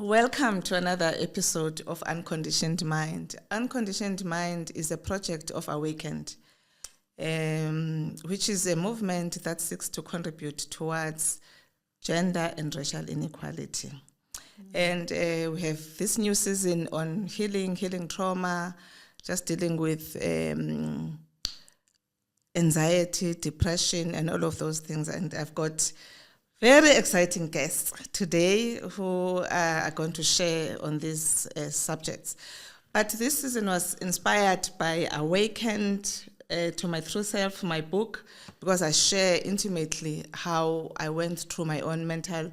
Welcome to another episode of Unconditioned Mind. Unconditioned Mind is a project of Awakened, which is a movement that seeks to contribute towards gender and racial inequality. And we have this new season on healing trauma, just dealing with anxiety, depression, and all of those things. And I've got very exciting guests today who are going to share on these subjects. But this season was inspired by Awakened to My True Self, my book, because I share intimately how I went through my own mental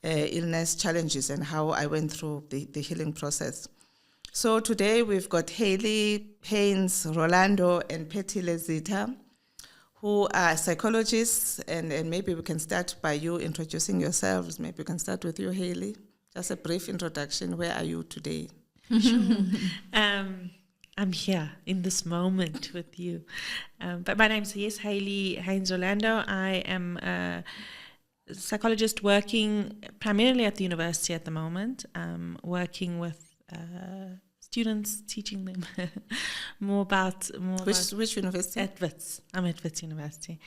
illness challenges and how I went through the healing process. So today we've got Hayley, Haynes, Rolando, and Phetile Zita, who are psychologists, and maybe we can start by you introducing yourselves. Maybe we can start with you, Hayley. Just a brief introduction. Where are you today? Sure. I'm here in this moment with you. But my name's Hayley Haynes Rolando. I am a psychologist working primarily at the university at the moment, working with students, teaching them more about which university? At Wits. I'm at Wits University.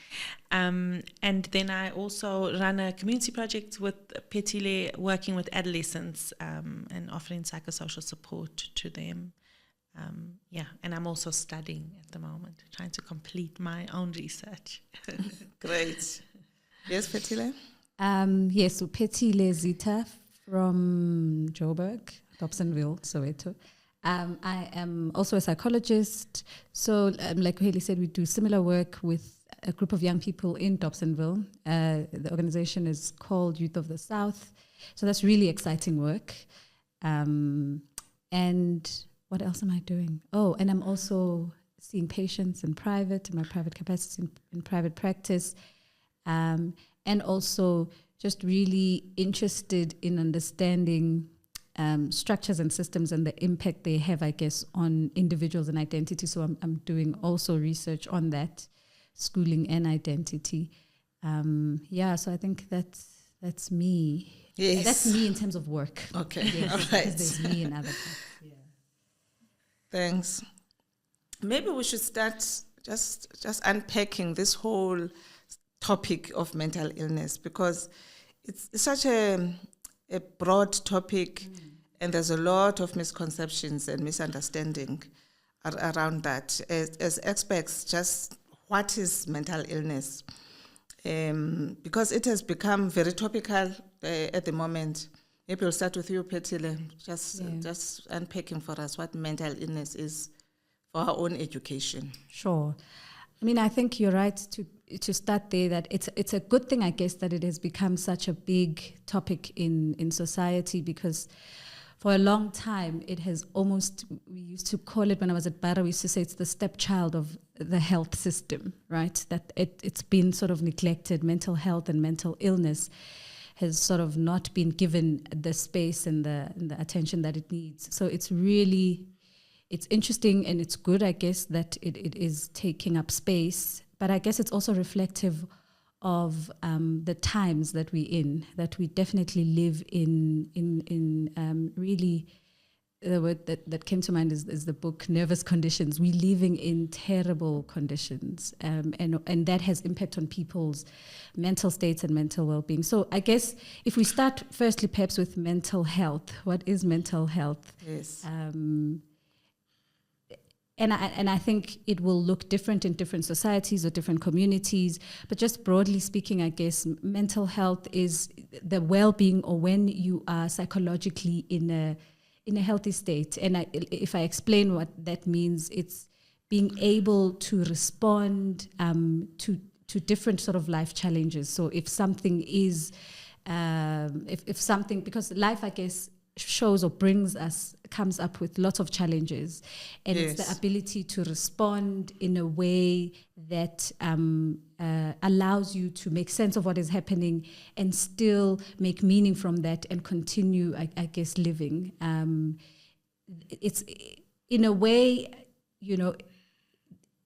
And then I also run a community project with Phethile, working with adolescents and offering psychosocial support to them. And I'm also studying at the moment, trying to complete my own research. Great. Yes, Phethile? Yes, so Phethile Zita from Joburg, Dobsonville, Soweto. I am also a psychologist. So like Hayley said, we do similar work with a group of young people in Dobsonville. The organization is called Youth of the South. So that's really exciting work. And what else am I doing? Oh, and I'm also seeing patients in private, in my private capacity, in private practice. And also just really interested in understanding structures and systems and the impact they have, I guess, on individuals and identity. So I'm doing also research on that, schooling and identity. So I think that's me. Yes. That's me in terms of work. Okay, yes, all right. Because there's me in other parts. Yeah. Thanks. Maybe we should start just unpacking this whole topic of mental illness, because it's such a broad topic, and there's a lot of misconceptions and misunderstanding around that. As experts, just what is mental illness? Because it has become very topical at the moment. Maybe we'll start with you, Phethile, just unpacking for us what mental illness is for our own education. Sure. I mean, I think you're right to start there, that it's a good thing, I guess, that it has become such a big topic in society, because for a long time it has almost, we used to call it, when I was at Bara, we used to say it's the stepchild of the health system, right? That it's been sort of neglected. Mental health and mental illness has sort of not been given the space and the attention that it needs. So it's interesting and it's good, I guess, that it is taking up space. But I guess it's also reflective of the times that we're in, that we definitely live in really, the word that came to mind is the book Nervous Conditions. We're living in terrible conditions, and that has impact on people's mental states and mental well-being. So I guess if we start firstly perhaps with mental health, what is mental health? Yes. And I think it will look different in different societies or different communities. But just broadly speaking, I guess mental health is the well-being, or when you are psychologically in a healthy state. And if I explain what that means, it's being able to respond to different sort of life challenges. So if something is, if something, because life, I guess, shows or comes up with lots of challenges, and yes. It's the ability to respond in a way that allows you to make sense of what is happening and still make meaning from that and continue, I guess, living. It's in a way,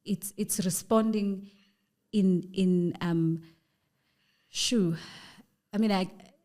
it's responding in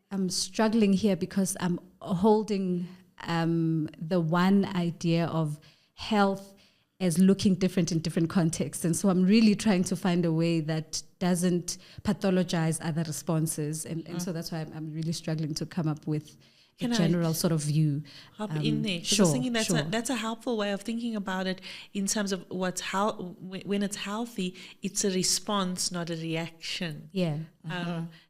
I I'm struggling here because I'm holding the one idea of health as looking different in different contexts. And so I'm really trying to find a way that doesn't pathologize other responses. And so that's why I'm really struggling to come up with a general sort of view. Hop in there. 'Cause I was thinking that's a helpful way of thinking about it in terms of when it's healthy, it's a response, not a reaction. Yeah.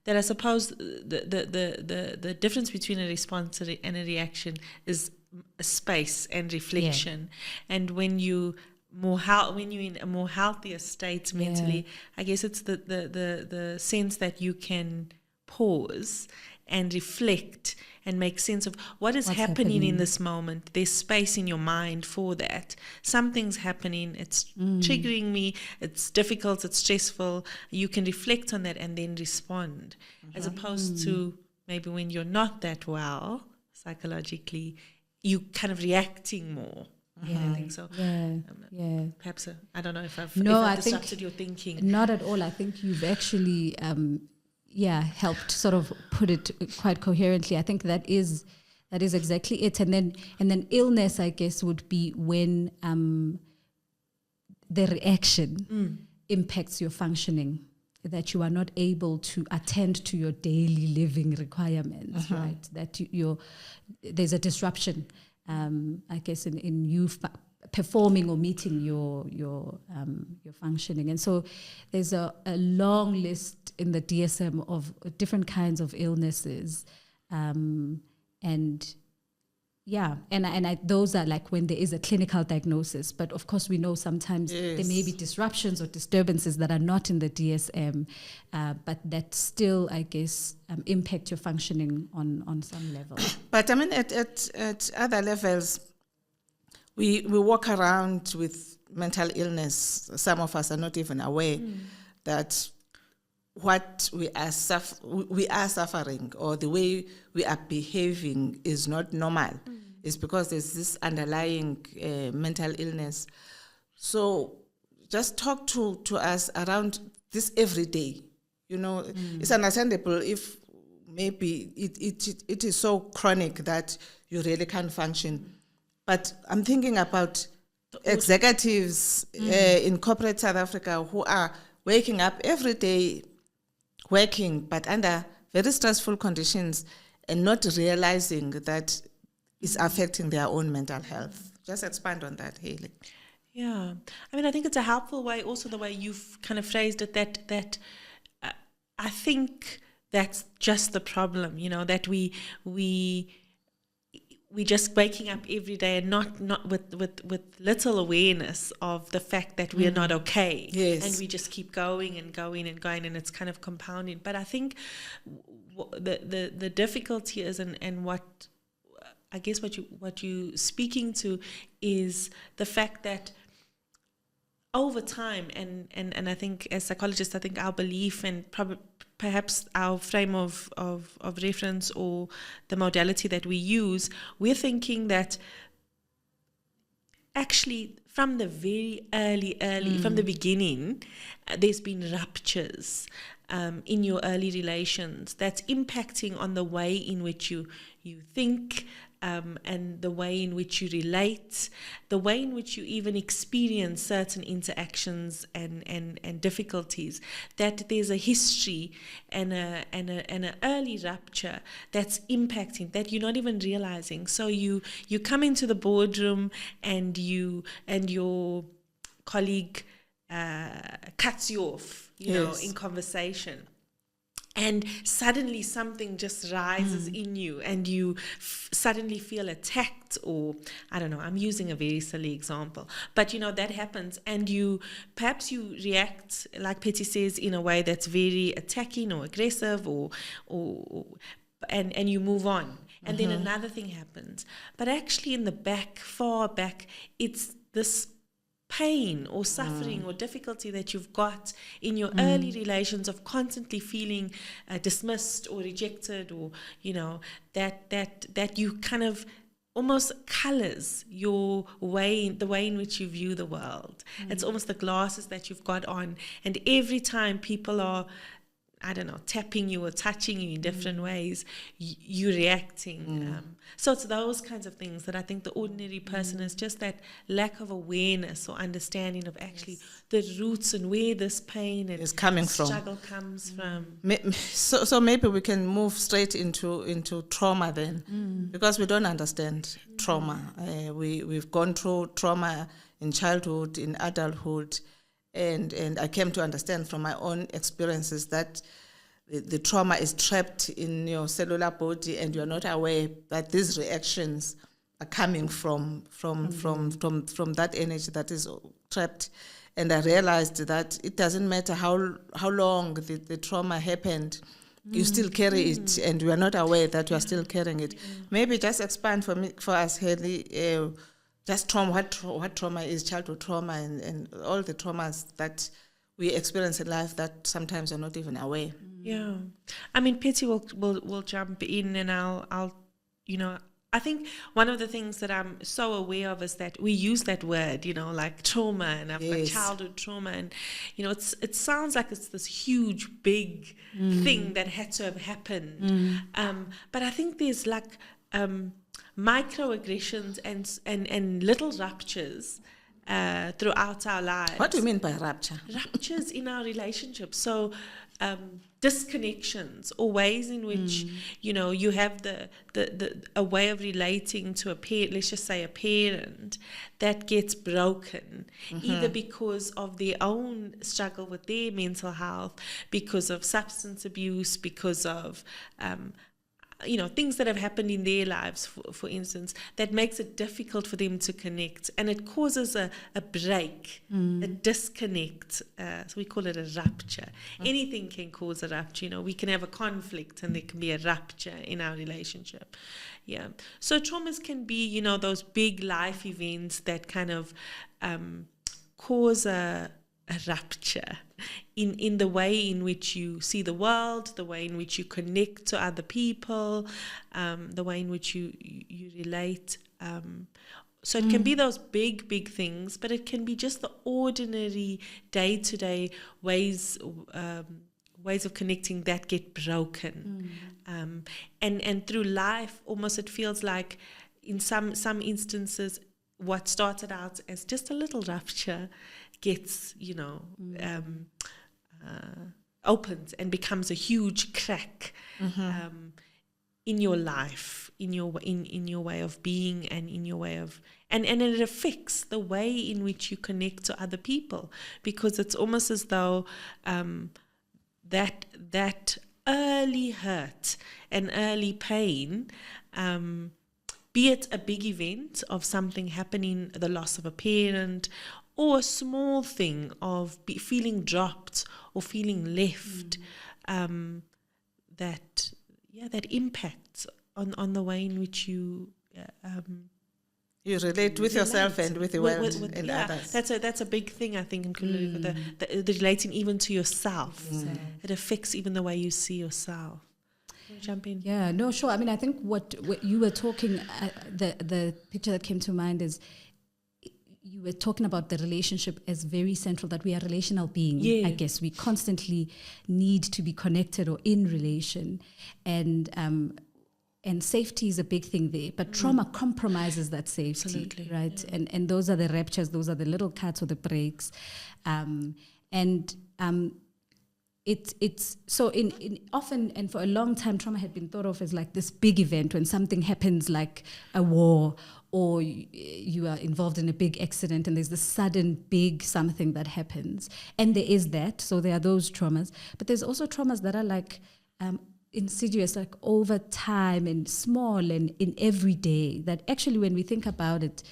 That I suppose the difference between a response and a reaction is a space and reflection. And when you're in a more healthier state mentally, I guess it's the sense that you can pause and reflect and make sense of what's happening in this moment. There's space in your mind for that. Something's happening. It's triggering me. It's difficult. It's stressful. You can reflect on that and then respond, as opposed to maybe when you're not that well psychologically, you kind of reacting more. I think so. Perhaps I don't know if I've disrupted your thinking. Not at all. I think you've actually helped sort of put it quite coherently. I think that is exactly it. And then illness, I guess, would be when the reaction impacts your functioning, that you are not able to attend to your daily living requirements, right? That there's a disruption, I guess, in you performing or meeting your functioning. And so there's a long list in the DSM of different kinds of illnesses, those are like when there is a clinical diagnosis. But of course, we know sometimes there may be disruptions or disturbances that are not in the DSM, but that still, I guess, impact your functioning on some level. But I mean, at other levels, we walk around with mental illness. Some of us are not even aware that what we are suffering or the way we are behaving is not normal. It's because there's this underlying mental illness. So just talk to us around this every day. You know, it's understandable if maybe it is so chronic that you really can't function. But I'm thinking about executives in corporate South Africa who are waking up every day, working, but under very stressful conditions and not realizing that it's affecting their own mental health. Just expand on that, Hayley. Yeah. I mean, I think it's a helpful way, also the way you've kind of phrased it, that I think that's just the problem, you know, that we just waking up every day and not with little awareness of the fact that we're not okay. Yes. And we just keep going and going and going, and it's kind of compounding. But I think the difficulty is, and what I guess what you speaking to is the fact that over time, and I think as psychologists, I think our belief and perhaps our frame of reference or the modality that we use, we're thinking that actually from the very early, from the beginning, there's been ruptures in your early relations that's impacting on the way in which you think, and the way in which you relate, the way in which you even experience certain interactions and difficulties, that there's a history and an early rupture that's impacting, that you're not even realizing. So you come into the boardroom and your colleague cuts you off, know, in conversation. And suddenly something just rises in you, and you suddenly feel attacked, or I don't know, I'm using a very silly example, but you know, that happens, and perhaps you react, like Petty says, in a way that's very attacking or aggressive, and you move on, and then another thing happens. But actually in the back, far back, it's this pain or suffering or difficulty that you've got in your early relations of constantly feeling dismissed or rejected, or you know, that you kind of almost colors the way in which you view the world. It's almost the glasses that you've got on, and every time people are, I don't know, tapping you or touching you in different ways, you're reacting. So it's those kinds of things that I think the ordinary person is just that lack of awareness or understanding of actually the roots and where this pain and is coming from. struggle comes from. So maybe we can move straight into trauma then, because we don't understand trauma. We've gone through trauma in childhood, in adulthood, and I came to understand from my own experiences that the trauma is trapped in your cellular body, and you're not aware that these reactions are coming from that energy that is trapped. And I realized that it doesn't matter how long the trauma happened, you still carry it, and you are not aware that you are still carrying it. Maybe just expand for us, Hayley, just trauma, what trauma is, childhood trauma, and all the traumas that we experience in life that sometimes are not even aware. Yeah, I mean, Petty will jump in, and I'll I think one of the things that I'm so aware of is that we use that word, like trauma, and I've got childhood trauma, and it sounds like it's this huge, big thing that had to have happened, but I think there's like microaggressions and little ruptures throughout our lives. What do you mean by rapture? Ruptures in our relationships. So disconnections, or ways in which you have a way of relating to a parent, let's just say a parent, that gets broken, either because of their own struggle with their mental health, because of substance abuse, because of things that have happened in their lives, for instance, that makes it difficult for them to connect, and it causes a break, a disconnect. So we call it a rupture. Anything can cause a rupture. We can have a conflict, and there can be a rupture in our relationship. Yeah. So traumas can be, those big life events that kind of cause a rupture in the way in which you see the world, the way in which you connect to other people, the way in which you relate. So it can be those big things, but it can be just the ordinary day-to-day ways of connecting that get broken. And through life, almost it feels like in some instances, what started out as just a little rupture gets, opens and becomes a huge crack in your life, in your way of being, and in your way of, and it affects the way in which you connect to other people, because it's almost as though that early hurt and early pain, be it a big event of something happening, the loss of a parent, or a small thing of feeling dropped or feeling left, that impacts on the way in which you you relate with yourself and with the world and others. That's a big thing, I think, including the relating even to yourself. It affects even the way you see yourself. Jump in. Yeah, no, sure. I mean, I think what you were talking, the picture that came to mind is, you were talking about the relationship as very central, that we are relational beings. Yeah. I guess we constantly need to be connected or in relation, and safety is a big thing there. But trauma compromises that safety, absolutely, right? Yeah. And those are the ruptures, those are the little cuts or the breaks, It's so in often, and for a long time, trauma had been thought of as like this big event when something happens, like a war, or you are involved in a big accident and there's this sudden big something that happens. And there is that, so there are those traumas. But there's also traumas that are like insidious, like over time and small and in every day, that actually when we think about it,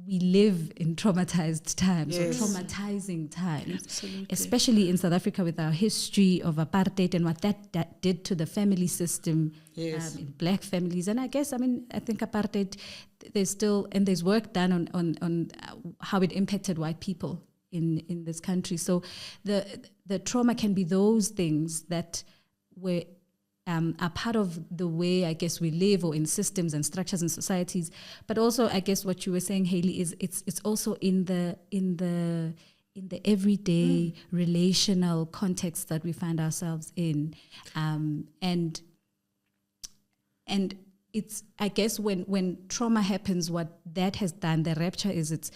we live in traumatized times, or traumatizing times. Absolutely. Especially in South Africa with our history of apartheid and what that did to the family system in black families. And I guess, I think apartheid, there's work done on how it impacted white people in this country. So the trauma can be those things that were are part of the way, I guess, we live, or in systems and structures and societies. But also, I guess what you were saying, Hayley, is it's also in the in the everyday relational context that we find ourselves in. And it's, I guess, when trauma happens, what that has done, the rapture, is it's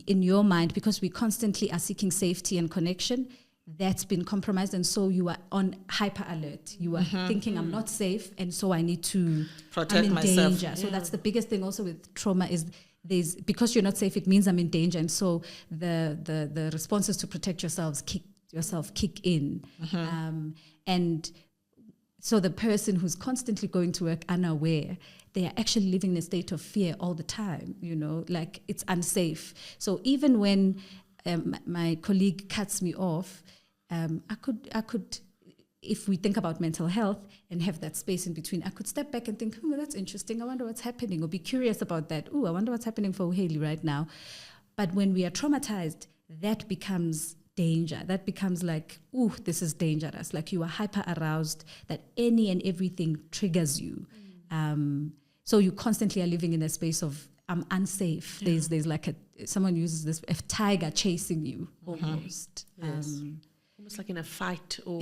in your mind, because we constantly are seeking safety and connection, that's been compromised, and so you are on hyper alert. You are thinking, I'm not safe, and so I need to Protect I'm in myself. danger. So that's the biggest thing also with trauma, is because you're not safe, it means I'm in danger, and so the responses to protect yourself kick in, and so the person who's constantly going to work unaware, they are actually living in a state of fear all the time, like it's unsafe. So even when my colleague cuts me off, I could, if we think about mental health and have that space in between, I could step back and think, that's interesting. I wonder what's happening, or be curious about that. I wonder what's happening for Hayley right now. But when we are traumatized, that becomes danger. That becomes like, this is dangerous. Like you are hyper aroused, that any and everything triggers you. So you constantly are living in a space of, I'm unsafe. Yeah. There's like someone uses this, a tiger chasing you almost. Yes. Almost like in a fight or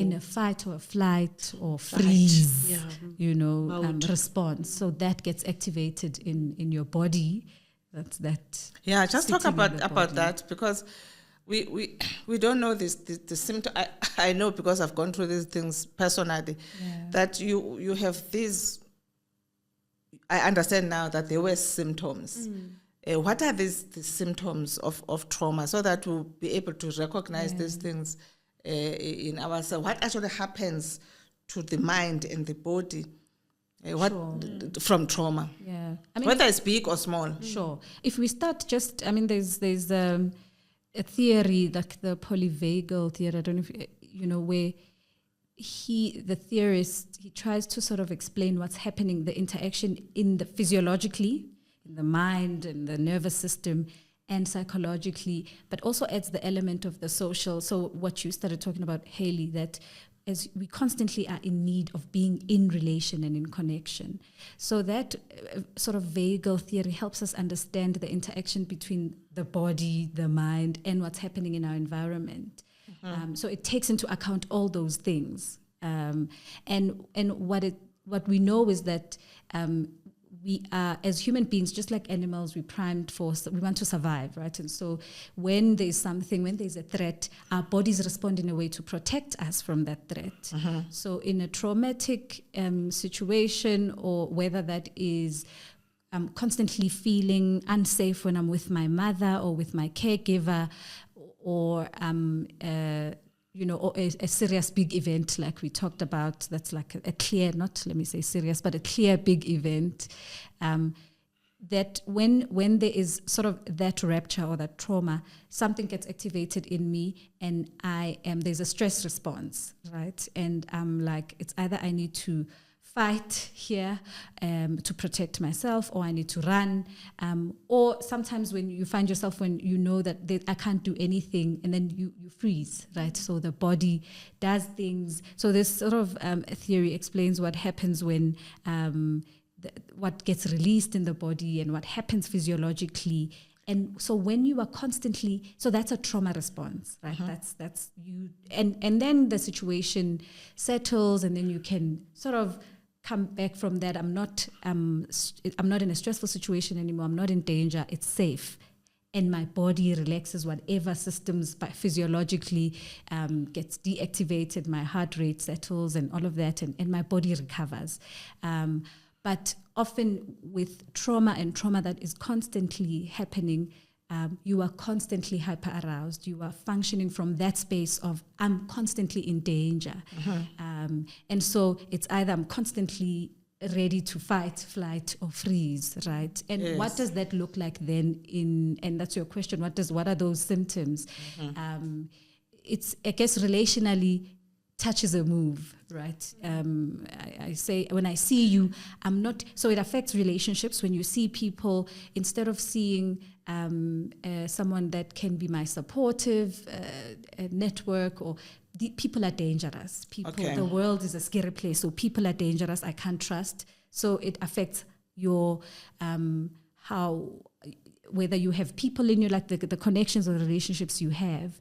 a flight or freeze, response. So that gets activated in your body. That's that. Yeah, just talk about that, because we don't know the symptom. I know, because I've gone through these things personally, that you have these. I understand now that there were symptoms. What are the symptoms of trauma, so that we'll be able to recognize these things in ourselves? What actually happens to the mind and the body from trauma? Yeah, whether it's big or small. Sure. If we start there's a theory, like the polyvagal theory. I don't know if where the theorist, he tries to sort of explain what's happening, the interaction in the physiologically, in the mind and the nervous system, and psychologically, but also adds the element of the social. So what you started talking about, Hayley, that as we constantly are in need of being in relation and in connection. So that sort of vagal theory helps us understand the interaction between the body, the mind, and what's happening in our environment. So it takes into account all those things. And what we know is that we are, as human beings, just like animals, we want to survive, right? And so when there's a threat, our bodies respond in a way to protect us from that threat. So in a traumatic situation, or whether that is I'm constantly feeling unsafe when I'm with my mother or with my caregiver, or or a serious big event like we talked about, that's like a clear, not let me say serious, but a clear big event, that when there is sort of that rapture or that trauma, something gets activated in me, and there's a stress response, right? And I'm like, it's either I need to fight here to protect myself, or I need to run, or sometimes when you find yourself, when you know that I can't do anything, and then you freeze, right? So the body does things. So this sort of theory explains what happens when what gets released in the body and what happens physiologically. And so when you are constantly, so that's a trauma response, right? That's you, and then the situation settles, and then you can sort of come back from that. I'm not in a stressful situation anymore. I'm not in danger. It's safe. And my body relaxes, whatever systems physiologically gets deactivated, my heart rate settles and all of that, and my body recovers. But often with trauma that is constantly happening, you are constantly hyper aroused. You are functioning from that space of I'm constantly in danger. And so it's either I'm constantly ready to fight, flight, or freeze, right? And what does that look like then and that's your question, what are those symptoms? It's, I guess, relationally, touch is a move, right? I say, when I see you, I'm not, so it affects relationships. When you see people, instead of seeing someone that can be my supportive network, or people are dangerous. The world is a scary place, so people are dangerous. I can't trust. So it affects your how whether you have people in your, like the connections or the relationships you have.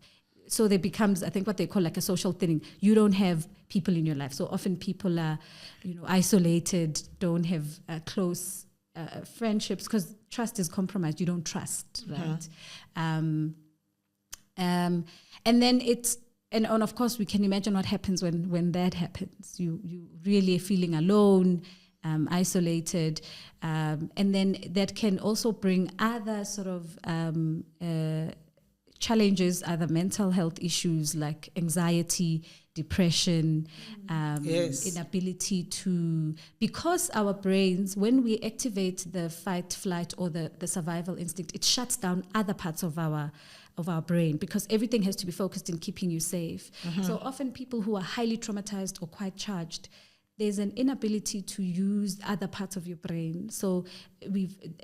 So there becomes, I think, what they call like a social thing. You don't have people in your life. So often people are, isolated, don't have close friendships because trust is compromised. You don't trust, right? And then and of course we can imagine what happens when that happens. You really are feeling alone, isolated, and then that can also bring other sort of challenges, other mental health issues like anxiety, depression, inability to, because our brains, when we activate the fight, flight, or the survival instinct, it shuts down other parts of our brain because everything has to be focused in keeping you safe. So often people who are highly traumatized or quite charged, there's an inability to use other parts of your brain. So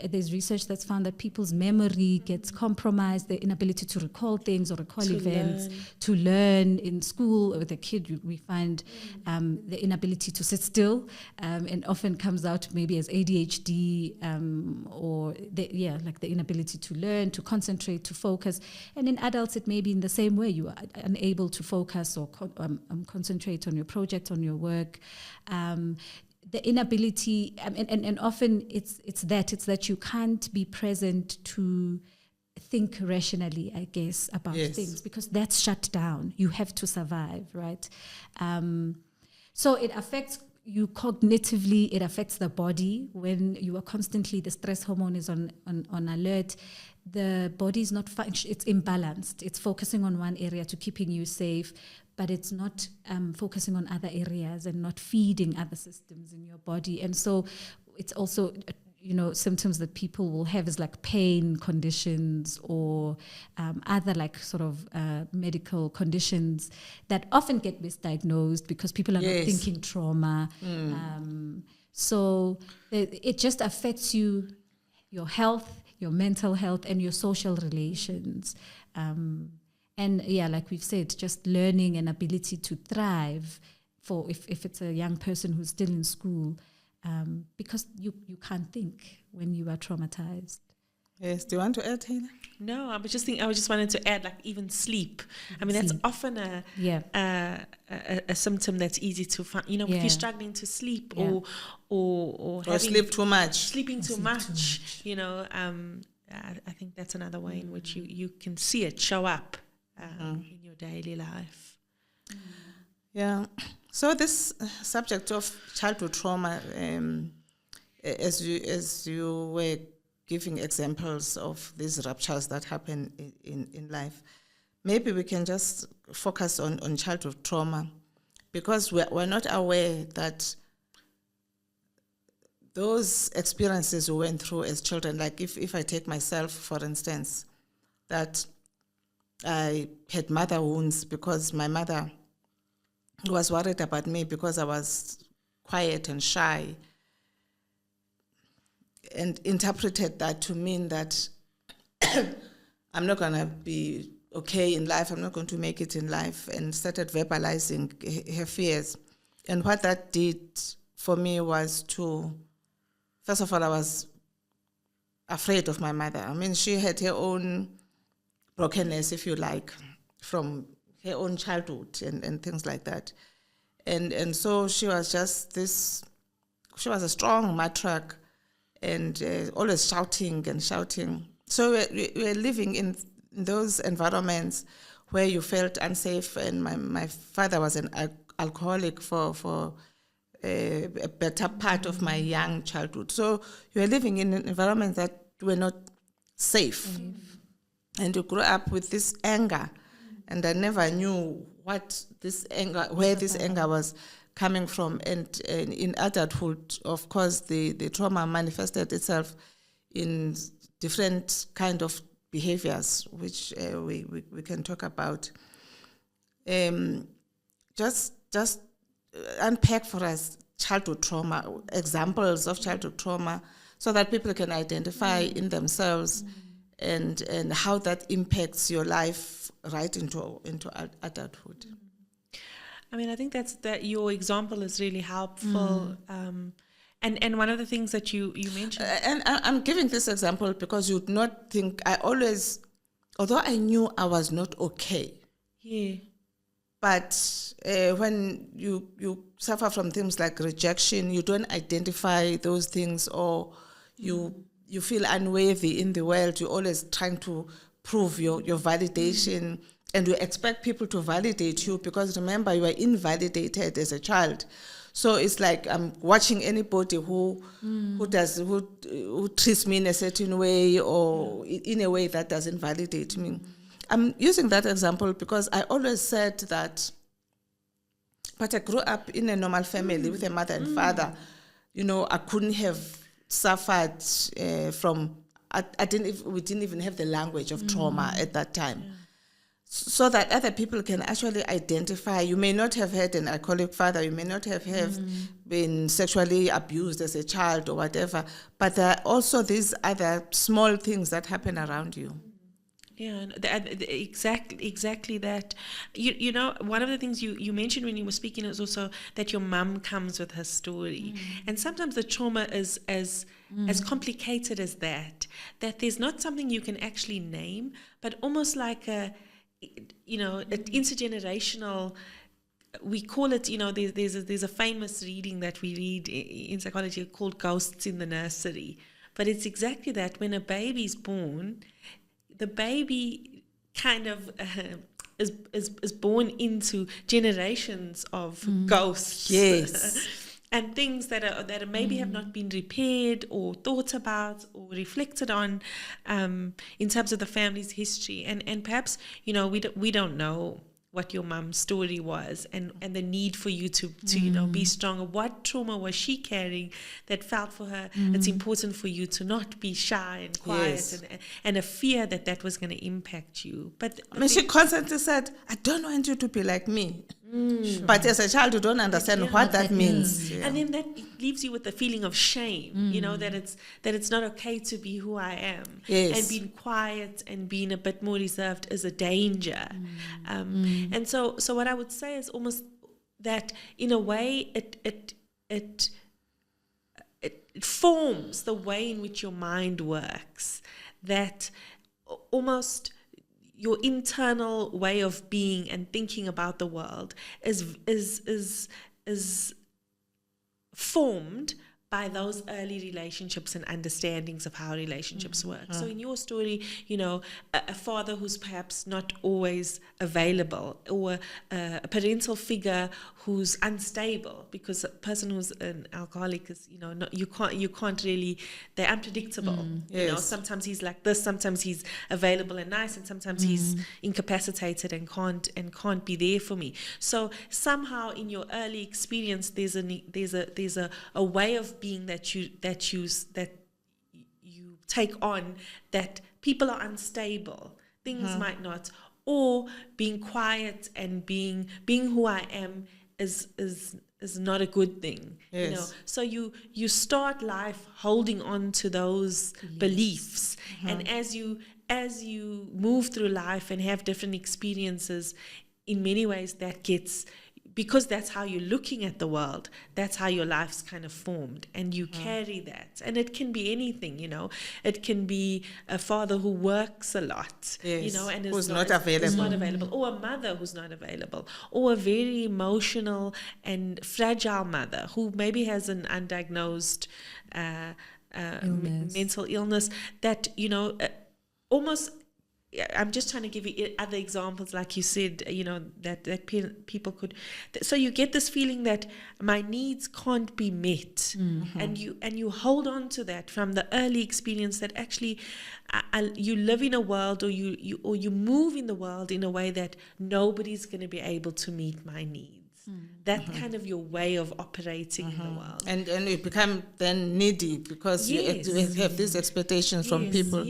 there's research that's found that people's memory gets compromised, their inability to recall things or recall events, to learn in school. With a kid, we find the inability to sit still, and often comes out maybe as ADHD, or like the inability to learn, to concentrate, to focus. And in adults, it may be in the same way. You are unable to focus or concentrate on your project, on your work. The inability, and often it's that you can't be present to think rationally, I guess, about things because that's shut down. You have to survive, right? So it affects you cognitively, it affects the body when you are constantly, the stress hormone is on alert. The body is not it's imbalanced. It's focusing on one area to keeping you safe, but it's not focusing on other areas and not feeding other systems in your body. And so it's also, symptoms that people will have is like pain conditions or other like sort of medical conditions that often get misdiagnosed because people are not thinking trauma. So it just affects you, your health, your mental health, and your social relations. And like we've said, just learning and ability to thrive for if it's a young person who's still in school, because you can't think when you are traumatized. Yes. Do you want to add, Hayley? No, I just wanted to add, like, even sleep. I mean, that's often a symptom that's easy to find. If you're struggling to sleep or sleep too much, sleeping too much. I think that's another way in which you can see it show up in your daily life. Yeah. So this subject of childhood trauma, as you were giving examples of these ruptures that happen in life, maybe we can just focus on childhood trauma because we're not aware that those experiences we went through as children, like if I take myself, for instance, that I had mother wounds because my mother was worried about me because I was quiet and shy, and interpreted that to mean that I'm not going to be okay in life, I'm not going to make it in life, and started verbalizing her fears. And what that did for me was to, first of all, I was afraid of my mother. I mean, she had her own brokenness, if you like, from her own childhood and things like that. And so she was just she was a strong matriarch, and always shouting. So we're living in those environments where you felt unsafe, and my father was an alcoholic for a better part of my young childhood. So you were living in environments that were not safe. And you grew up with this anger, and I never knew where this anger was coming from. And in adulthood, of course, the trauma manifested itself in different kind of behaviors, which we can talk about. Just unpack for us childhood trauma, examples of childhood trauma, so that people can identify in themselves and how that impacts your life right into adulthood. I mean, I think that your example is really helpful. And one of the things that you mentioned, And I'm giving this example because you'd not think, although I knew I was not okay, yeah, but when you suffer from things like rejection, you don't identify those things, or you feel unworthy in the world. You're always trying to prove your validation, and you expect people to validate you, because remember, you were invalidated as a child. So it's like I'm watching anybody who treats me in a certain way, or in a way that doesn't validate me. I'm using that example because I always said that, but I grew up in a normal family with a mother and father. I couldn't have suffered from, we didn't even have the language of trauma at that time. Yeah. So that other people can actually identify. You may not have had an alcoholic father, you may not have been sexually abused as a child or whatever, but there are also these other small things that happen around you. Yeah, exactly that. You know, one of the things you mentioned when you were speaking is also that your mum comes with her story. And sometimes the trauma is as complicated as that there's not something you can actually name, but almost like an intergenerational, we call it, there's a famous reading that we read in psychology called Ghosts in the Nursery. But it's exactly that. When a baby's born, the baby kind of is born into generations of ghosts. Yes. And things that maybe have not been repaired or thought about or reflected on in terms of the family's history. And perhaps, we don't know what your mum's story was, and the need for you to be stronger. What trauma was she carrying that felt for her it's important for you to not be shy and quiet, yes, and a fear that was going to impact you. But she constantly said, I don't want you to be like me. Sure. But as a child, you don't understand what that means. Yeah. And then that leaves you with the feeling of shame, that it's not okay to be who I am. Yes. And being quiet and being a bit more reserved is a danger. And so what I would say is almost that in a way it forms the way in which your mind works, that almost your internal way of being and thinking about the world is formed by those early relationships and understandings of how relationships work. So in your story, a father who's perhaps not always available, or a parental figure who's unstable, because a person who's an alcoholic is, you can't really, they're unpredictable. Yes. Sometimes he's like this, sometimes he's available and nice, and sometimes he's incapacitated and can't be there for me. So somehow in your early experience, there's a way of being that you take on, that people are unstable, things might not, or being quiet and being who I am is not a good thing. Yes. So you start life holding on to those beliefs, and as you move through life and have different experiences, in many ways that gets, because that's how you're looking at the world, that's how your life's kind of formed, and you carry that. And it can be anything, It can be a father who works a lot, yes, and who's not available, or a mother who's not available, or a very emotional and fragile mother who maybe has an undiagnosed mental illness that, almost. I'm just trying to give you other examples, like you said, that people could. So you get this feeling that my needs can't be met, and you hold on to that from the early experience, that actually you live in a world, or you move in the world in a way that nobody's going to be able to meet my needs. That's kind of your way of operating in the world. And you become then needy, because you have these expectations from people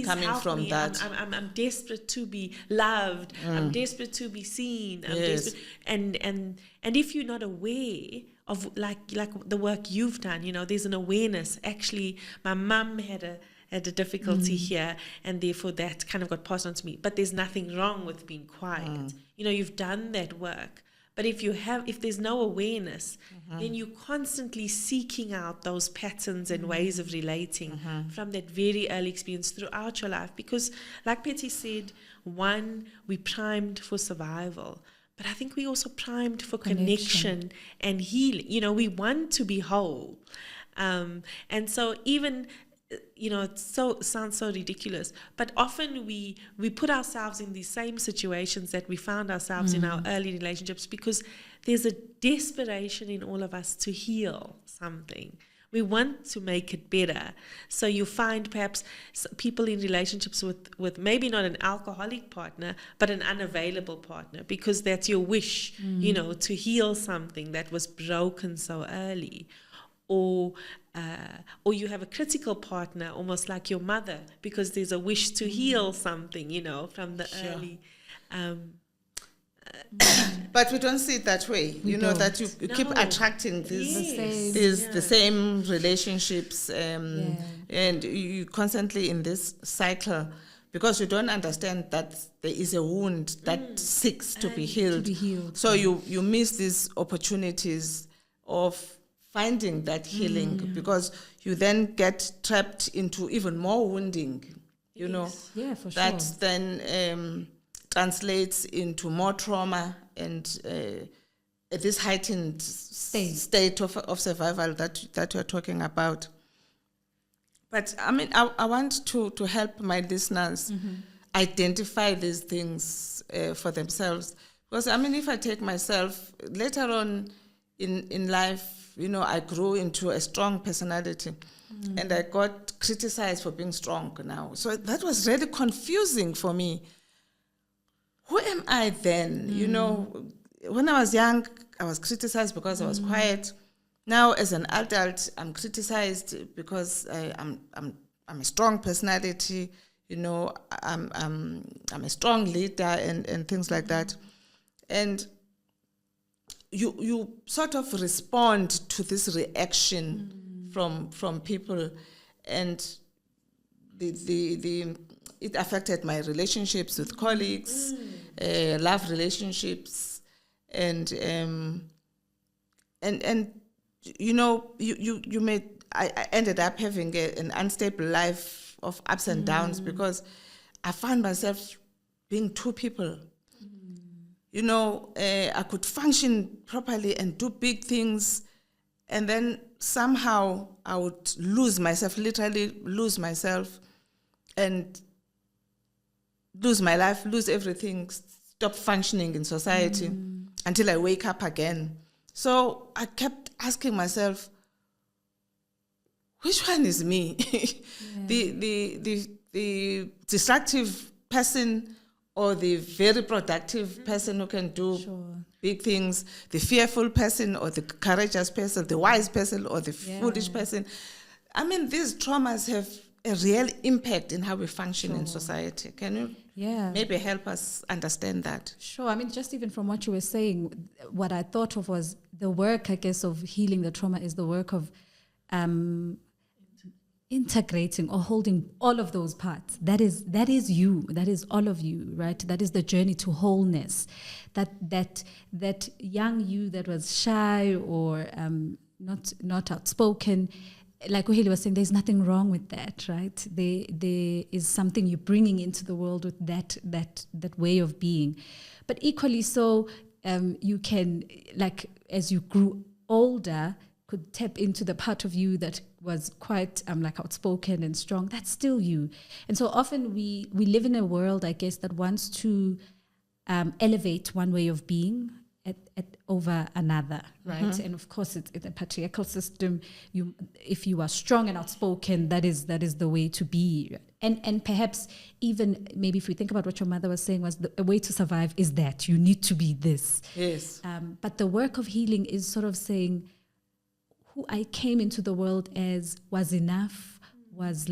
coming from me. that. I'm desperate to be loved. I'm desperate to be seen. I'm desperate. And if you're not aware of like the work you've done, there's an awareness. Actually, my mum had a difficulty here, and therefore that kind of got passed on to me. But there's nothing wrong with being quiet. You've done that work. But if there's no awareness, then you're constantly seeking out those patterns and ways of relating from that very early experience throughout your life. Because, like Betty said, one, we primed for survival, but I think we also primed for connection and healing. You know, we want to be whole. And so even, you know, it sounds so ridiculous, but often we put ourselves in these same situations that we found ourselves in our early relationships, because there's a desperation in all of us to heal something. We want to make it better. So you find perhaps people in relationships with maybe not an alcoholic partner, but an unavailable partner, because that's your wish, you know, to heal something that was broken so early. Or you have a critical partner, almost like your mother, because there's a wish to heal something, you know, from the early. But we don't see it that way. You know, that you keep attracting the same relationships, and you constantly in this cycle, because you don't understand that there is a wound that seeks to be healed. So you miss these opportunities of finding that healing, because you then get trapped into even more wounding, you know. Yeah, for that sure. then translates into more trauma and this heightened state of survival that you're talking about. But I mean, I want to help my listeners identify these things for themselves. Because I mean, if I take myself, later on in life, you know, I grew into a strong personality, and I got criticized for being strong now. So that was really confusing for me. Who am I then? You know, when I was young, I was criticized because I was quiet. Now, as an adult, I'm criticized because I'm a strong personality. You know, I'm a strong leader and things like that. And you sort of respond to this reaction from people, and it affected my relationships with colleagues, love relationships, and you know, I ended up having an unstable life of ups and downs, because I found myself being two people. You know, I could function properly and do big things, and then somehow I would literally lose myself, and lose my life, lose everything, stop functioning in society until I wake up again. So I kept asking myself, which one is me? The destructive person, or the very productive person who can do big things, the fearful person, or the courageous person, the wise person, or the foolish person. I mean, these traumas have a real impact in how we function in society. Can you maybe help us understand that? Sure. I mean, just even from what you were saying, what I thought of was the work, I guess, of healing the trauma is the work of integrating or holding all of those parts. That is you. That is all of you, right? That is the journey to wholeness. That young you that was shy or not outspoken, like Hayley was saying, there's nothing wrong with that, right? There is something you're bringing into the world with that way of being. But equally so, you can, like, as you grew older, could tap into the part of you that was quite like outspoken and strong. That's still you. And so often we live in a world, I guess, that wants to elevate one way of being over another, right? And of course, it's a patriarchal system. If you are strong and outspoken, that is the way to be. And perhaps even maybe if we think about what your mother was saying, was a way to survive is that you need to be this. Yes. But the work of healing is sort of saying, who I came into the world as was enough, was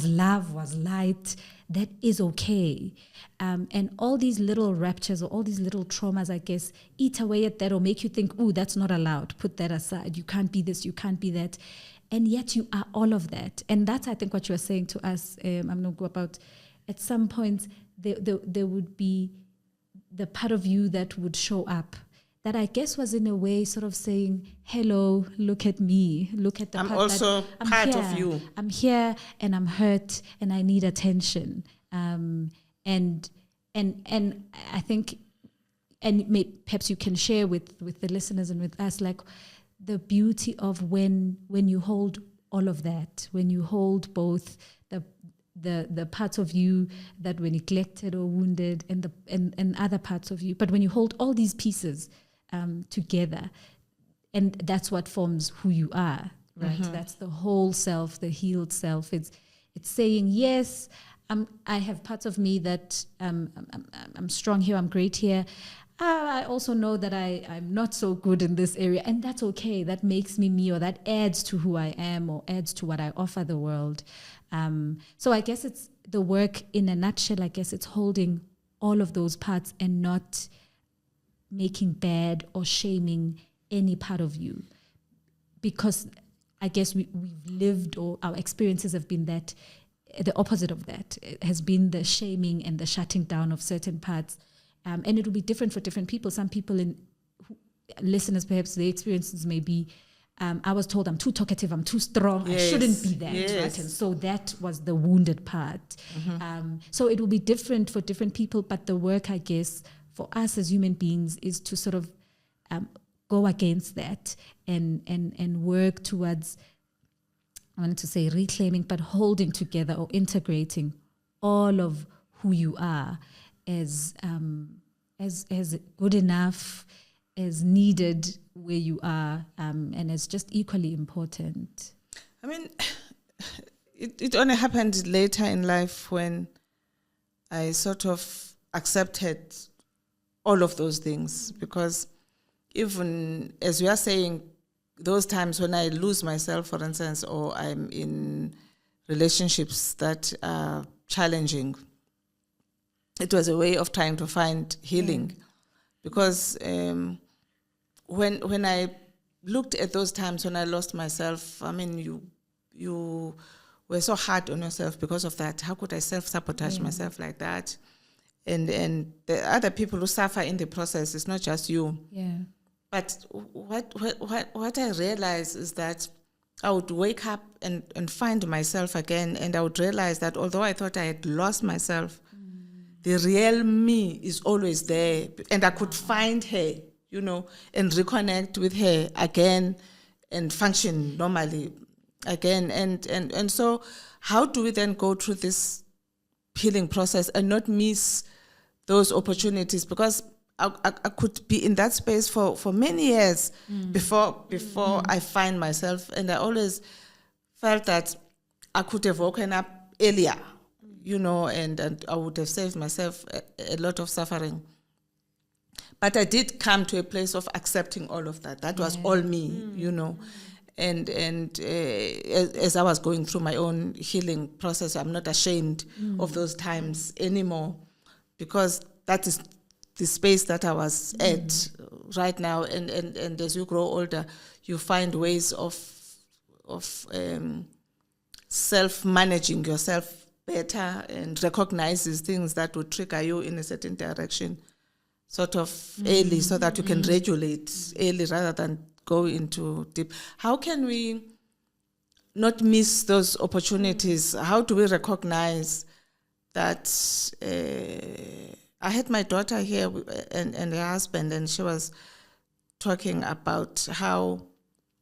love, was light. That is okay. And all these little raptures or all these little traumas, I guess, eat away at that or make you think, oh, that's not allowed. Put that aside. You can't be this, you can't be that. And yet you are all of that. And that's, I think, what you're saying to us, I'm going to go about, at some point, there would be the part of you that would show up. that I guess was in a way sort of saying, hello, look at me, look at the I'm part also that I'm part here. of you. I'm here and I'm hurt and I need attention. And I think, and perhaps you can share with the listeners and with us, like the beauty of when you hold all of that, when you hold both the parts of you that were neglected or wounded and other parts of you, but when you hold all these pieces together, and that's what forms who you are, right? Mm-hmm. That's the whole self, the healed self. It's saying, yes, I have parts of me that I'm strong here, I'm great here. I also know that I'm not so good in this area, and that's okay. That makes me, or that adds to who I am, or adds to what I offer the world. So I guess it's the work in a nutshell. I guess it's holding all of those parts and not making bad or shaming any part of you, because I guess we've lived, or our experiences have been that the opposite of that. It has been the shaming and the shutting down of certain parts. And it will be different for different people. Some people, listeners, perhaps their experiences may be, I was told I'm too talkative, I'm too strong, Yes, I shouldn't be that, yes. right? And so that was the wounded part. Mm-hmm. So it will be different for different people, but the work, I guess, for us as human beings is to sort of go against that and work towards, I wanted to say reclaiming, but holding together or integrating all of who you are as good enough, as needed where you are, and as just equally important. I mean, it only happened later in life when I sort of accepted all of those things, because even as you are saying, those times when I lose myself, for instance, or I'm in relationships that are challenging, it was a way of trying to find healing. Because when I looked at those times when I lost myself, I mean, you were so hard on yourself because of that. How could I self-sabotage myself like that? And the other people who suffer in the process, it's not just you. Yeah. But what I realized is that I would wake up and find myself again, and I would realize that although I thought I had lost myself, the real me is always there, and I could find her, and reconnect with her again and function normally again. And so how do we then go through this healing process and not miss those opportunities? Because I could be in that space for many years before I find myself, and I always felt that I could have woken up earlier, and I would have saved myself a lot of suffering. But I did come to a place of accepting all of that. That was all me, And as I was going through my own healing process, I'm not ashamed of those times anymore, because that is the space that I was at right now. And as you grow older, you find ways of self-managing yourself better, and recognizes things that would trigger you in a certain direction sort of early, so that you can regulate early rather than go into deep. How can we not miss those opportunities? How do we recognize that? I had my daughter here and her husband, and she was talking about how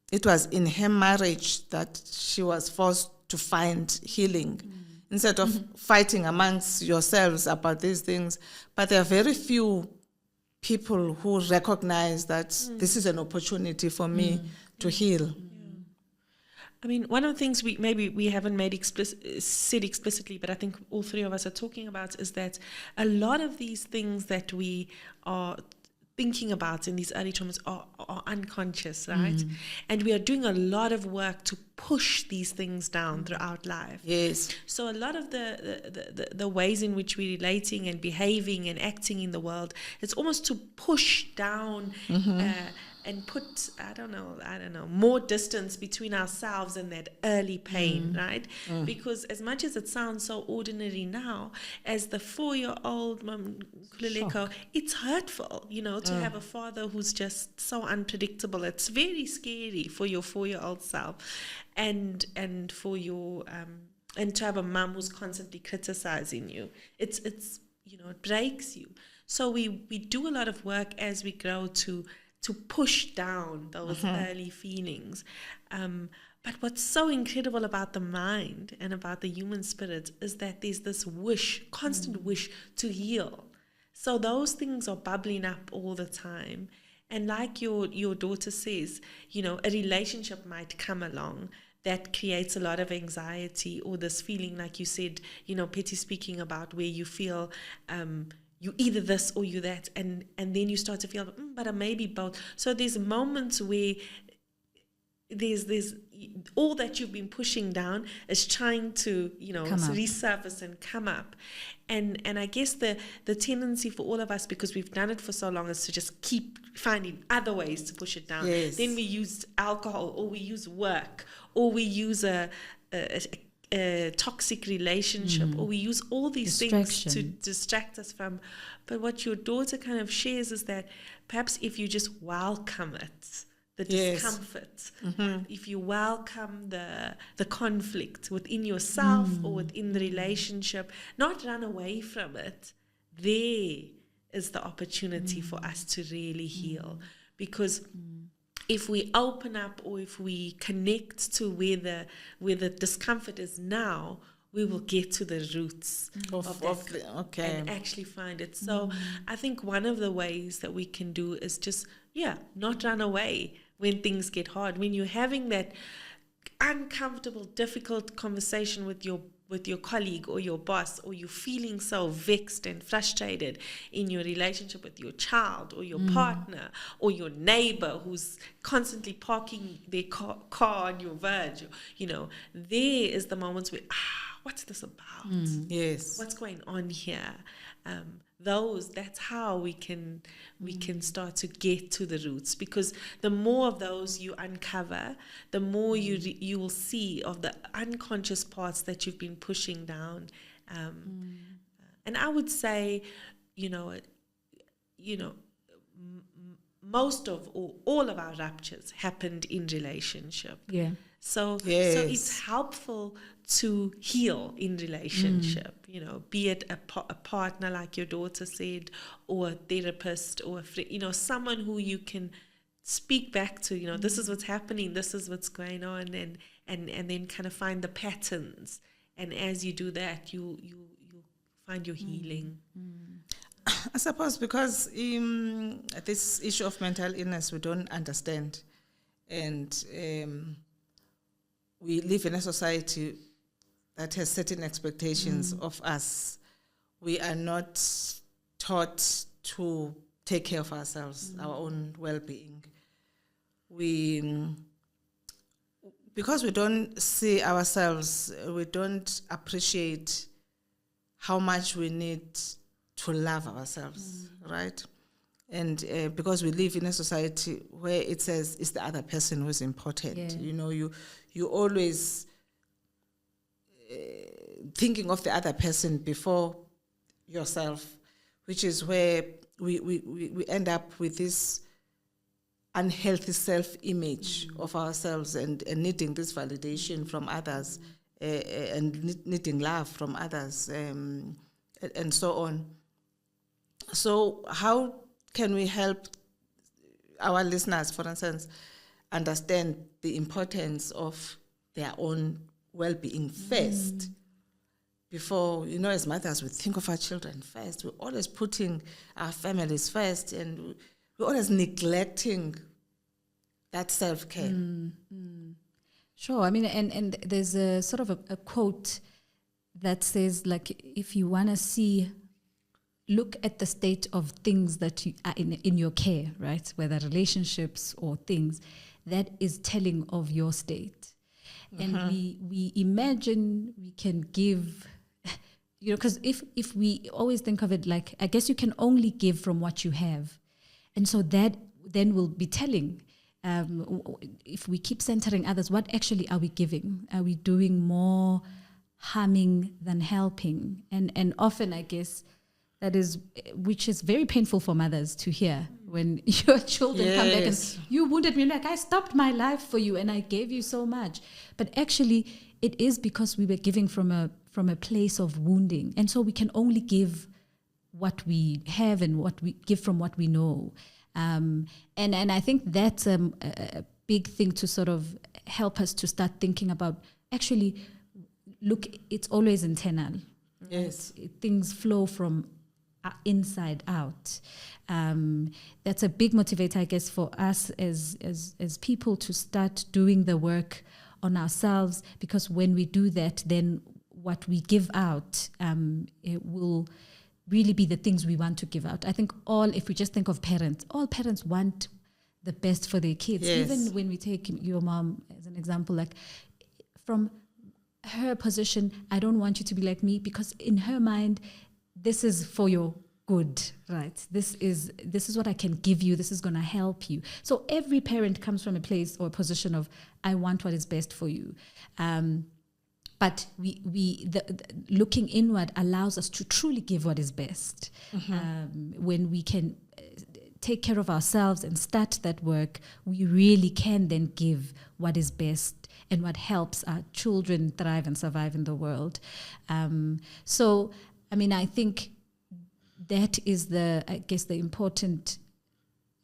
it was in her marriage that she was forced to find healing. Instead of fighting amongst yourselves about these things. But there are very few people who recognize that this is an opportunity for me to heal. I mean, one of the things we haven't said explicitly, but I think all three of us are talking about, is that a lot of these things that we are thinking about in these early traumas are unconscious, right? And we are doing a lot of work to push these things down throughout life. Yes. So a lot of the ways in which we're relating and behaving and acting in the world, it's almost to push down put, I don't know, more distance between ourselves and that early pain, right? Because as much as it sounds so ordinary now, as the 4-year-old Kululeko, it's hurtful, to have a father who's just so unpredictable. It's very scary for your 4-year-old self, and for your and to have a mum who's constantly criticizing you. It's it breaks you. So we do a lot of work as we grow to push down those early feelings. But what's so incredible about the mind and about the human spirit is that there's this constant wish to heal. So those things are bubbling up all the time. And like your daughter says, a relationship might come along that creates a lot of anxiety, or this feeling, like you said, Petty speaking about, where you feel you either this or you that, and then you start to feel, but I may be both. So there's moments where there's all that you've been pushing down is trying to resurface and come up, and I guess the tendency for all of us, because we've done it for so long, is to just keep finding other ways to push it down. Yes. Then we use alcohol, or we use work, or we use a toxic relationship, or we use all these things to distract us from. But what your daughter kind of shares is that perhaps if you just welcome it, the discomfort, if you welcome the conflict within yourself or within the relationship, not run away from it, there is the opportunity for us to really heal. Because if we open up, or if we connect to where the discomfort is now, we will get to the roots of that and actually find it. So I think one of the ways that we can do is just, not run away when things get hard. When you're having that uncomfortable, difficult conversation with your colleague or your boss, or you're feeling so vexed and frustrated in your relationship with your child or your partner or your neighbor who's constantly parking their car on your verge, there is the moments where, what's this about? Yes. What's going on here? That's how we can start to get to the roots, because the more of those you uncover, the more you will see of the unconscious parts that you've been pushing down. And I would say, most of all of our ruptures happened in relationship. Yeah. So it's helpful to heal in relationship, be it a partner, like your daughter said, or a therapist, or a friend, someone who you can speak back to, this is what's happening, this is what's going on, and then kind of find the patterns. And as you do that, you find your healing. I suppose because this issue of mental illness we don't understand, and we live in a society that has certain expectations of us. We are not taught to take care of ourselves, our own well-being. Because we don't see ourselves, we don't appreciate how much we need to love ourselves, right? And because we live in a society where it says it's the other person who's important, you always thinking of the other person before yourself, which is where we end up with this unhealthy self-image of ourselves, and needing this validation from others, and needing love from others, and so on. So how can we help our listeners, for instance, understand the importance of their own well-being first? Before, as mothers, we think of our children first. We're always putting our families first, and we're always neglecting that self-care. Sure. I mean, and there's a sort of a quote that says, like, if you want to look at the state of things that you are in your care, right? Whether relationships or things, that is telling of your state. And we imagine we can give, because if we always think of it like, I guess you can only give from what you have. And so that then will be telling. If we keep centering others, what actually are we giving? Are we doing more harming than helping? And often, I guess, that is, which is very painful for mothers to hear when your children come back and you wounded me. Like, I stopped my life for you and I gave you so much. But actually, it is because we were giving from a place of wounding. And so we can only give what we have and what we give from what we know. And I think that's a big thing to sort of help us to start thinking about, actually, look, it's always internal. Yes. Right? Things flow from inside out. That's a big motivator, I guess, for us as people to start doing the work on ourselves, because when we do that, then what we give out, it will really be the things we want to give out. I think if we just think of parents, all parents want the best for their kids. Yes. Even when we take your mom as an example, like from her position, I don't want you to be like me, because in her mind, this is for your good, right? This is what I can give you. This is going to help you. So every parent comes from a place or a position of, I want what is best for you. But the looking inward allows us to truly give what is best. When we can take care of ourselves and start that work, we really can then give what is best and what helps our children thrive and survive in the world. So, I mean, I think that is the important.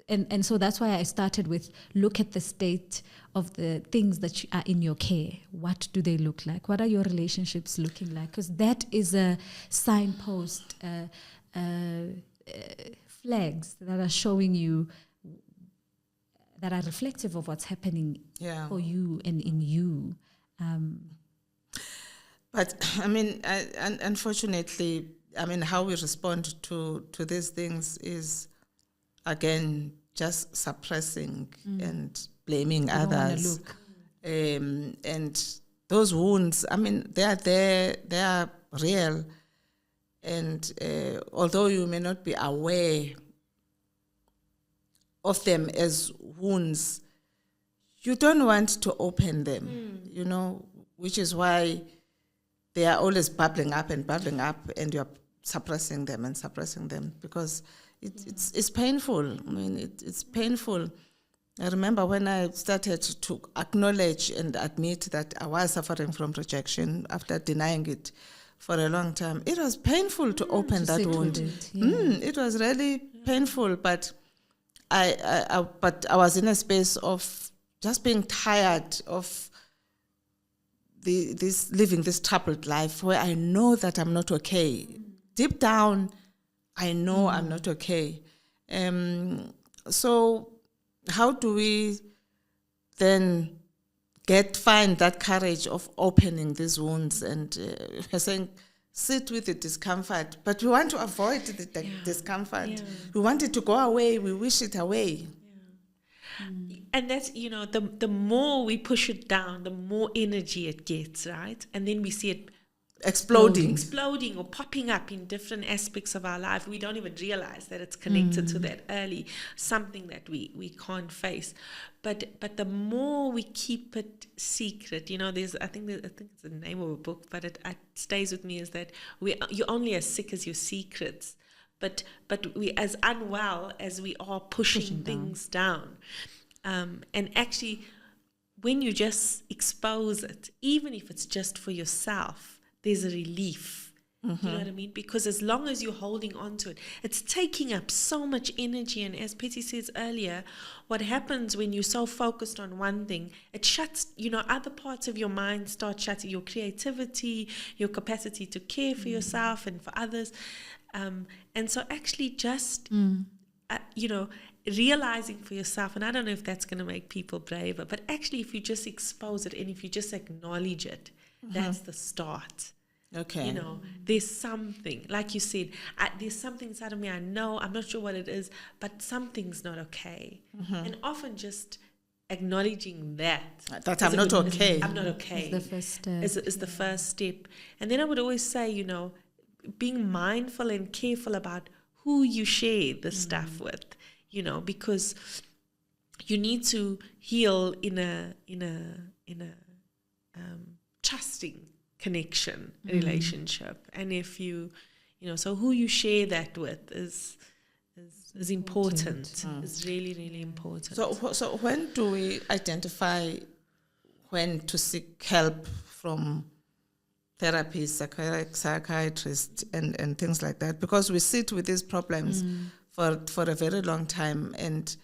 And so that's why I started with, look at the state of the things that are in your care. What do they look like? What are your relationships looking like? Because that is a signpost, flags that are showing you, that are reflective of what's happening for you and in you. But, I mean, unfortunately, I mean, how we respond to these things is, again, just suppressing and blaming others. And those wounds, I mean, they are there, they are real. And although you may not be aware of them as wounds, you don't want to open them, you know, which is why they are always bubbling up, and you're suppressing them because it's painful. I mean, it's painful. I remember when I started to acknowledge and admit that I was suffering from rejection after denying it for a long time. It was painful to open that wound. It was really painful, but I was in a space of just being tired of living this troubled life where I know that I'm not okay. Deep down, I know I'm not okay. So how do we then find that courage of opening these wounds and saying, sit with the discomfort, but we want to avoid the discomfort. Yeah. We want it to go away. We wish it away. Yeah. And that's, you know, the more we push it down, the more energy it gets, right? And then we see it exploding or popping up in different aspects of our life. We don't even realize that it's connected to that early something that we can't face. But the more we keep it secret, you know, I think it's the name of a book, but it stays with me, is that you're only as sick as your secrets. But we as unwell as we are pushing things down. And actually, when you just expose it, even if it's just for yourself, there's a relief. You know what I mean? Because as long as you're holding on to it, it's taking up so much energy. And as Petty says earlier, what happens when you're so focused on one thing, it shuts, you know, other parts of your mind start shutting, your creativity, your capacity to care for yourself and for others. And so actually just, you know, realizing for yourself, and I don't know if that's going to make people braver, but actually if you just expose it and if you just acknowledge it, that's the start. Okay. You know, there's something, like you said, there's something inside of me, I know, I'm not sure what it is, but something's not okay. And often just acknowledging that I'm not okay. I'm not okay. It's the first step. Is the first step. And then I would always say, you know, being mindful and careful about who you share this stuff with, you know, because you need to heal in a trusting connection relationship, and if you so who you share that with is important. Is really, really important. So when do we identify when to seek help from therapists, psychiatrists, and things like that? Because we sit with these problems for a very long time, and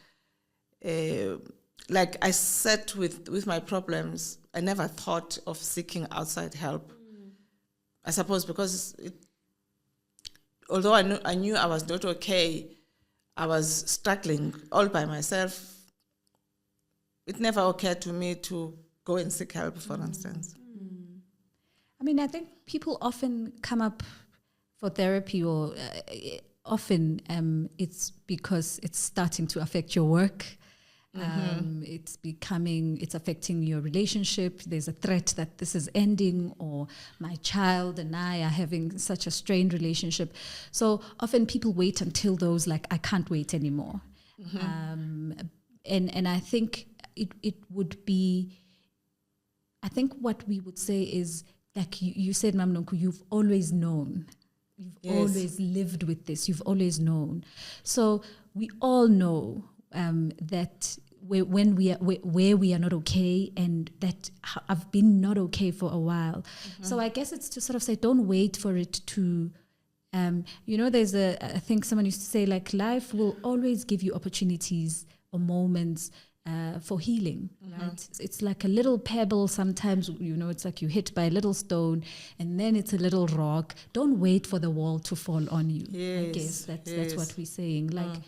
like I sat with my problems, I never thought of seeking outside help. I suppose because although I knew I was not okay, I was struggling all by myself. It never occurred to me to go and seek help, for instance. I mean, I think people often come up for therapy, or often it's because it's starting to affect your work. It's affecting your relationship. There's a threat that this is ending, or my child and I are having such a strained relationship. So often people wait until those, like, I can't wait anymore. And I think it would be, I think what we would say is, like you said, Mam Nonku, you've always known. You've always lived with this. You've always known. So we all know that when where we are not okay, and that I've been not okay for a while. So I guess it's to sort of say, don't wait for it to, there's I think someone used to say, like, life will always give you opportunities or moments for healing, right? It's like a little pebble sometimes, it's like you hit by a little stone, and then it's a little rock. Don't wait for the wall to fall on you. I guess that's what we're saying. Like,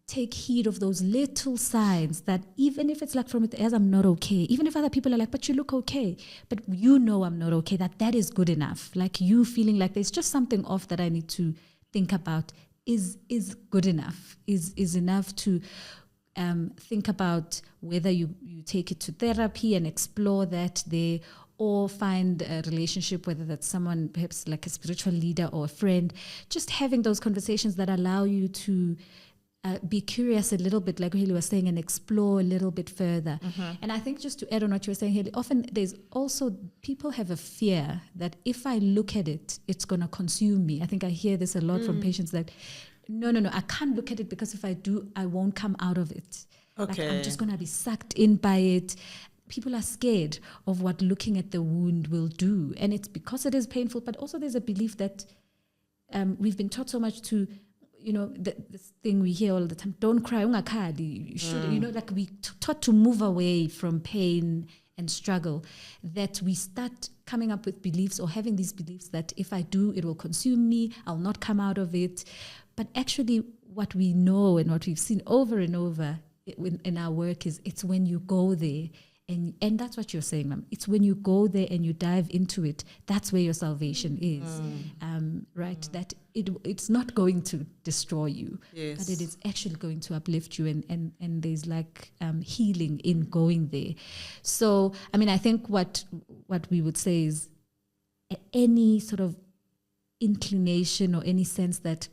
take heed of those little signs that, even if it's like from it as I'm not okay, even if other people are like, but you look okay, but I'm not okay, that is good enough. Like, you feeling like there's just something off that I need to think about is good enough, is enough to think about whether you take it to therapy and explore that there, or find a relationship, whether that's someone perhaps like a spiritual leader or a friend. Just having those conversations that allow you to be curious a little bit, like Hayley was saying, and explore a little bit further. And I think, just to add on what you were saying, Hayley, often there's also, people have a fear that if I look at it, it's going to consume me. I think I hear this a lot from patients, that no, I can't look at it, because if I do, I won't come out of it. Okay. Like, I'm just going to be sucked in by it. People are scared of what looking at the wound will do. And it's because it is painful, but also there's a belief that we've been taught so much to, this thing we hear all the time, don't cry, ungakali. You should, like, we taught to move away from pain and struggle, that we start coming up with beliefs, or having these beliefs that if I do, it will consume me, I'll not come out of it. But actually, what we know and what we've seen over and over in our work is, it's when you go there, and that's what you're saying, ma'am. It's when you go there and you dive into it, that's where your salvation is, right? That it's not going to destroy you, but it is actually going to uplift you, and there's like healing in going there. So, I mean, I think what we would say is, any sort of inclination or any sense that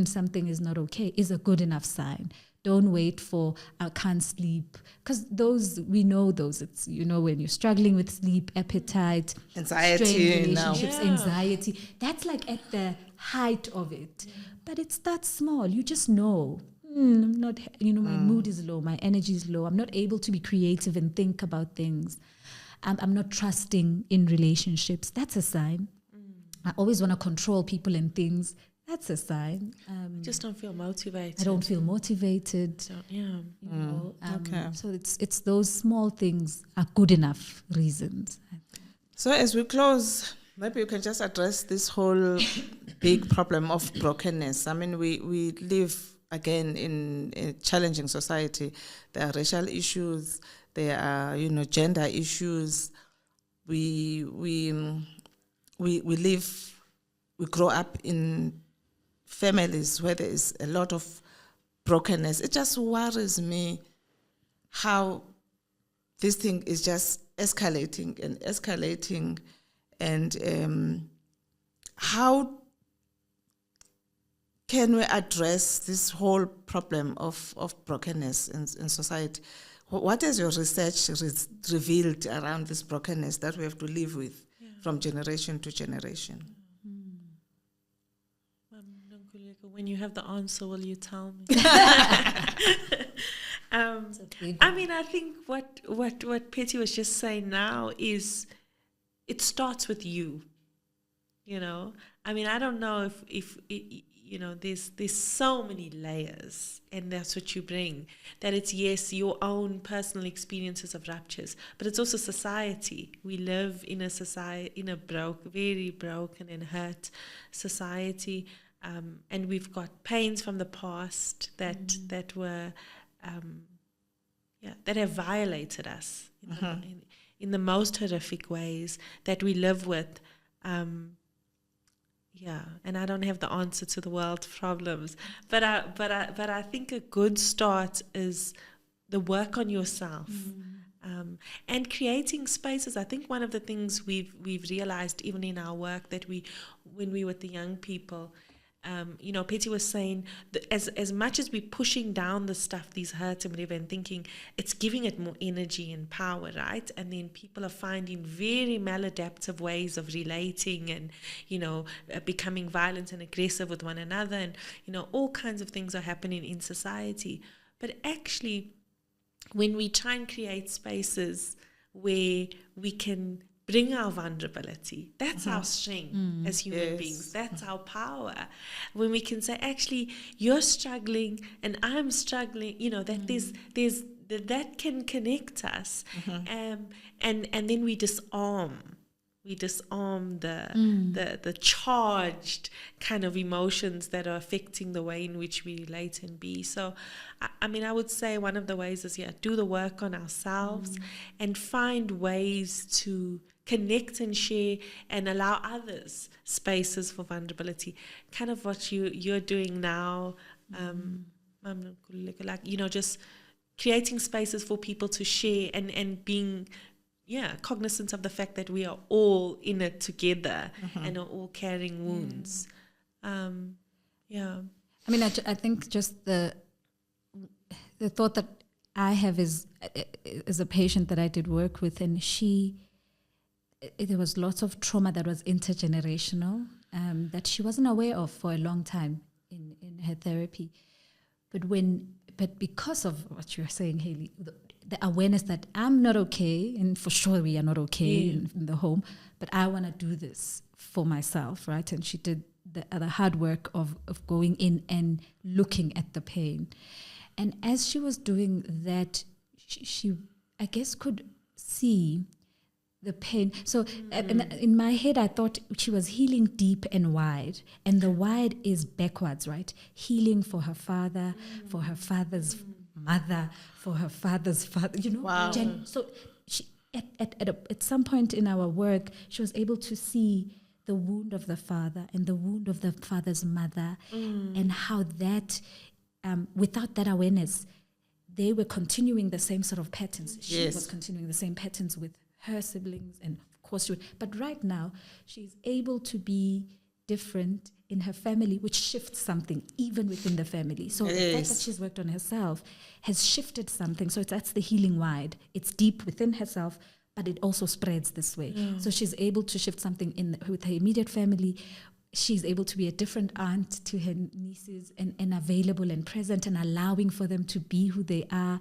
something is not okay is a good enough sign. Don't wait for, I can't sleep. Because those, we know those. It's, when you're struggling with sleep, appetite, anxiety, relationships, anxiety. That's like at the height of it. But it starts small. You just know. I'm not, my mood is low, my energy is low. I'm not able to be creative and think about things. I'm not trusting in relationships. That's a sign. I always want to control people and things. That's a sign. Just don't feel motivated. I don't feel motivated. So, okay. So it's those small things are good enough reasons. So as we close, maybe you can just address this whole big problem of brokenness. I mean, we live, again, in a challenging society. There are racial issues. There are, gender issues. We live, we grow up in families where there is a lot of brokenness. It just worries me how this thing is just escalating, and how can we address this whole problem of brokenness in society? What has your research revealed around this brokenness that we have to live with from generation to generation? When you have the answer, will you tell me? I mean, I think what Petty was just saying now is it starts with you. You know, I mean, I don't know if you know, there's so many layers, and that's what you bring. That it's, yes, your own personal experiences of ruptures, but it's also society. We live in a society, in a very broken and hurt society, and we've got pains from the past that were, that have violated us in the most horrific ways that we live with. And I don't have the answer to the world's problems, but I think a good start is the work on yourself, and creating spaces. I think one of the things we've realized even in our work that when we were with the young people, you know, Petty was saying that as much as we're pushing down the stuff, these hurts and whatever, and thinking it's giving it more energy and power, right? And then people are finding very maladaptive ways of relating and, you know, becoming violent and aggressive with one another, and, you know, all kinds of things are happening in society. But actually, when we try and create spaces where we can bring our vulnerability, that's our strength as human beings. That's our power. When we can say, actually, you're struggling and I'm struggling, you know, that there's that can connect us, and then we disarm the charged kind of emotions that are affecting the way in which we relate and be. So, I mean, I would say one of the ways is, do the work on ourselves and find ways to connect and share and allow others spaces for vulnerability. Kind of what you're doing now, like, you know, just creating spaces for people to share and being cognizant of the fact that we are all in it together and are all carrying wounds. I mean, I think just the thought that I have is a patient that I did work with, and there was lots of trauma that was intergenerational, that she wasn't aware of for a long time in her therapy. But because of what you're saying, Hayley, the awareness that I'm not okay, and for sure we are not okay in the home, but I want to do this for myself, right? And she did the hard work of going in and looking at the pain. And as she was doing that, she I guess, could see the pain. So in my head, I thought she was healing deep and wide. And the wide is backwards, right? Healing for her father, for her father's mother, for her father's father, you know. Wow. So she, at some point in our work, she was able to see the wound of the father and the wound of the father's mother, and how that, without that awareness, they were continuing the same sort of patterns. She was continuing the same patterns with her siblings, and of course, but right now, she's able to be different in her family, which shifts something even within the family. So the fact that she's worked on herself has shifted something. So that's the healing wide. It's deep within herself, but it also spreads this way. So she's able to shift something with her immediate family. She's able to be a different aunt to her nieces, and available and present and allowing for them to be who they are.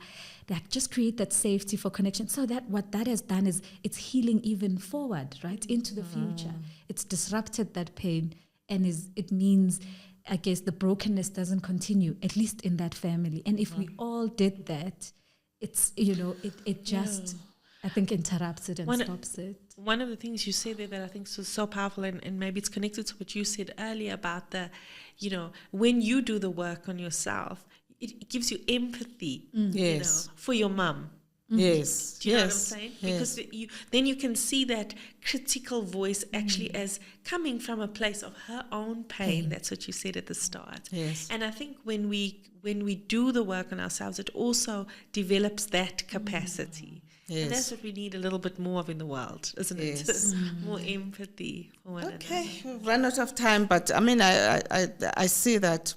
That just create that safety for connection. So that what that has done is it's healing even forward, right, into the future. It's disrupted that pain, and it means, I guess, the brokenness doesn't continue, at least in that family. And if we all did that, it's, you know, it just, I think, interrupts it and stops it. One of the things you said there that I think is so powerful, and maybe it's connected to what you said earlier about the, you know, when you do the work on yourself, it gives you empathy, you know, for your mum. Yes. Do you know what I'm saying? Because then you can see that critical voice actually as coming from a place of her own pain. That's what you said at the start. Yes. And I think when we do the work on ourselves, it also develops that capacity. And that's Yes. what we need a little bit more of in the world, isn't it? Yes. More empathy for one Okay, another. we've run out of time, but I mean, I see that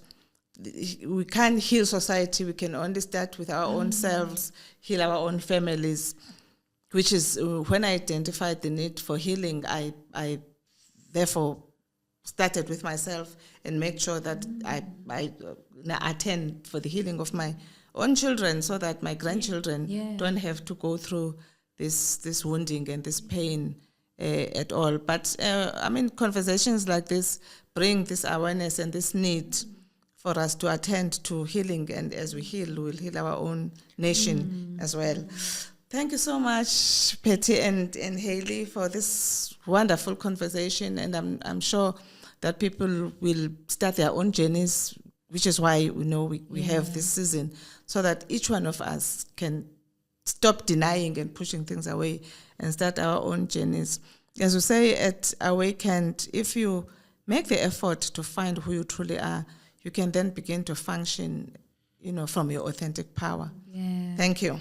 we can't heal society. We can only start with our own selves, heal our own families, which is when I identified the need for healing, I therefore started with myself and made sure that I attend for the healing of my own children so that my grandchildren don't have to go through this wounding and this pain at all. But I mean, conversations like this bring this awareness and this need for us to attend to healing, and as we heal, we'll heal our own nation as well. Thank you so much, Patty and Hayley, for this wonderful conversation, and I'm sure that people will start their own journeys, which is why we have this season, so that each one of us can stop denying and pushing things away and start our own journeys. As we say at Awakened, if you make the effort to find who you truly are, you can then begin to function, from your authentic power. Yeah. Thank you.